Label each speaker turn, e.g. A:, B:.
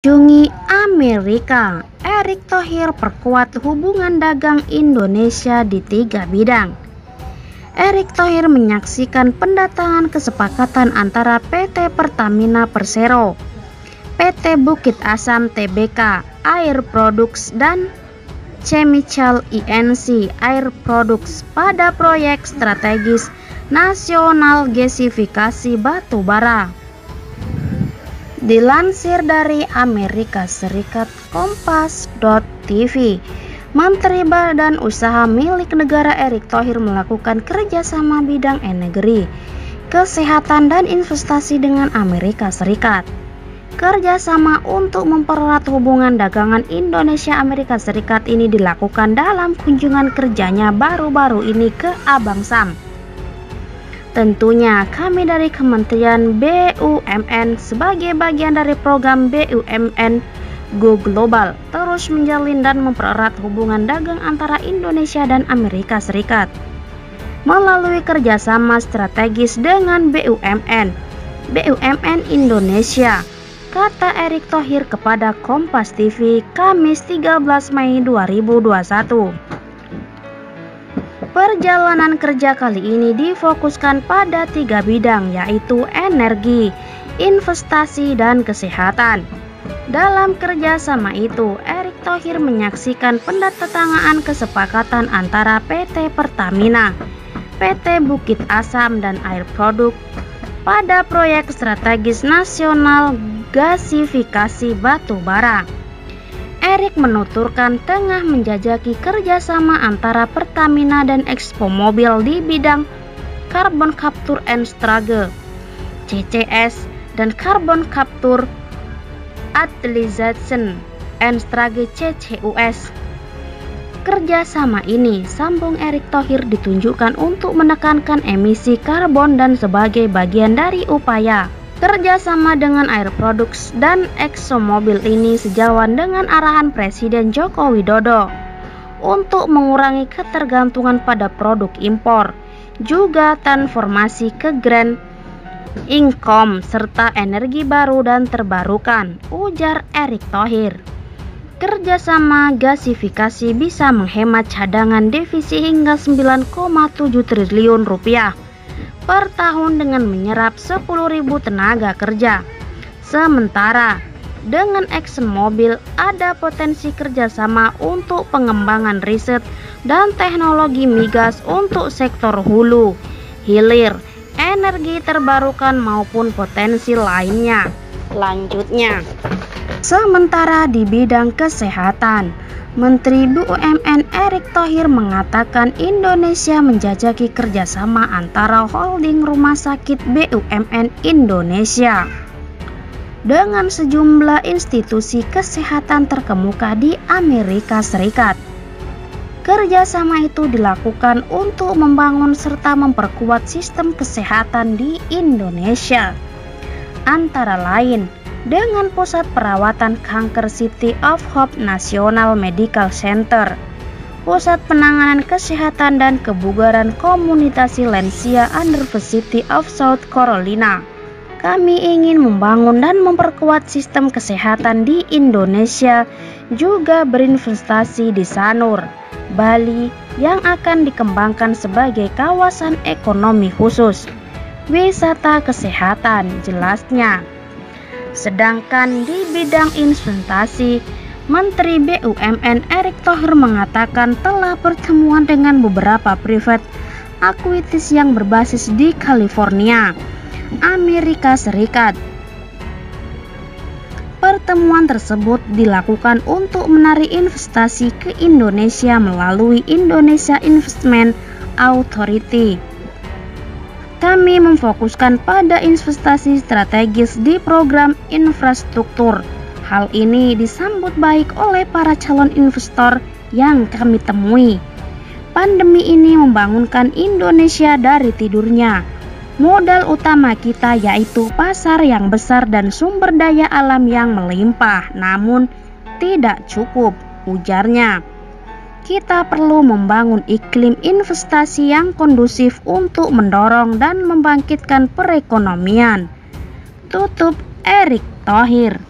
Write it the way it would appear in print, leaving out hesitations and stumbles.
A: Kunjungi Amerika, Erick Thohir perkuat hubungan dagang Indonesia di 3 bidang. Erick Thohir menyaksikan pendatangan kesepakatan antara PT Pertamina Persero, PT Bukit Asam Tbk Air Products dan Chemical Inc Air Products pada proyek strategis nasional gasifikasi batubara. Dilansir dari Amerika Serikat Kompas.tv, Menteri Badan Usaha milik negara Erick Thohir melakukan kerjasama bidang energi, kesehatan, dan investasi dengan Amerika Serikat. Kerjasama untuk mempererat hubungan dagangan Indonesia-Amerika Serikat ini dilakukan dalam kunjungan kerjanya baru-baru ini ke Abang Sam. Tentunya kami dari Kementerian BUMN sebagai bagian dari program BUMN Go Global terus menjalin dan mempererat hubungan dagang antara Indonesia dan Amerika Serikat melalui kerjasama strategis dengan BUMN Indonesia, kata Erick Thohir kepada Kompas TV Kamis 13 Mei 2021. Perjalanan kerja kali ini difokuskan pada 3 bidang, yaitu energi, investasi, dan kesehatan. Dalam kerjasama itu, Erick Thohir menyaksikan pendatangan kesepakatan antara PT Pertamina, PT Bukit Asam, dan Air Products pada proyek strategis nasional gasifikasi batubara. Erick menuturkan tengah menjajaki kerjasama antara Pertamina dan Expo Mobil di bidang Carbon Capture and Storage (CCS) dan Carbon Capture Utilization and Storage (CCUS). Kerjasama ini, sambung Erick Thohir, ditunjukkan untuk menekankan emisi karbon dan sebagai bagian dari upaya kerjasama dengan Air Products dan ExxonMobil ini sejalan dengan arahan Presiden Joko Widodo untuk mengurangi ketergantungan pada produk impor, juga transformasi ke green income serta energi baru dan terbarukan, ujar Erick Thohir. Kerjasama gasifikasi bisa menghemat cadangan devisa hingga 9,7 triliun rupiah per tahun dengan menyerap 10.000 tenaga kerja. Sementara dengan ExxonMobil ada potensi kerjasama untuk pengembangan riset dan teknologi migas untuk sektor hulu, hilir, energi terbarukan maupun potensi lainnya. Lanjutnya, sementara di bidang kesehatan, Menteri BUMN Erick Thohir mengatakan Indonesia menjajaki kerjasama antara holding rumah sakit BUMN Indonesia dengan sejumlah institusi kesehatan terkemuka di Amerika Serikat. Kerjasama itu dilakukan untuk membangun serta memperkuat sistem kesehatan di Indonesia, antara lain dengan Pusat Perawatan Kanker City of Hope National Medical Center, Pusat Penanganan Kesehatan dan Kebugaran Komunitasi Lansia University of South Carolina. Kami ingin membangun dan memperkuat sistem kesehatan di Indonesia, juga berinvestasi di Sanur, Bali yang akan dikembangkan sebagai kawasan ekonomi khusus wisata kesehatan, jelasnya. Sedangkan di bidang investasi, Menteri BUMN Erick Thohir mengatakan telah pertemuan dengan beberapa private equities yang berbasis di California, Amerika Serikat. Pertemuan tersebut dilakukan untuk menarik investasi ke Indonesia melalui Indonesia Investment Authority. Kami memfokuskan pada investasi strategis di program infrastruktur. Hal ini disambut baik oleh para calon investor yang kami temui. Pandemi ini membangunkan Indonesia dari tidurnya. Modal utama kita yaitu pasar yang besar dan sumber daya alam yang melimpah, namun tidak cukup, ujarnya. Kita perlu membangun iklim investasi yang kondusif untuk mendorong dan membangkitkan perekonomian, tutup Erick Thohir.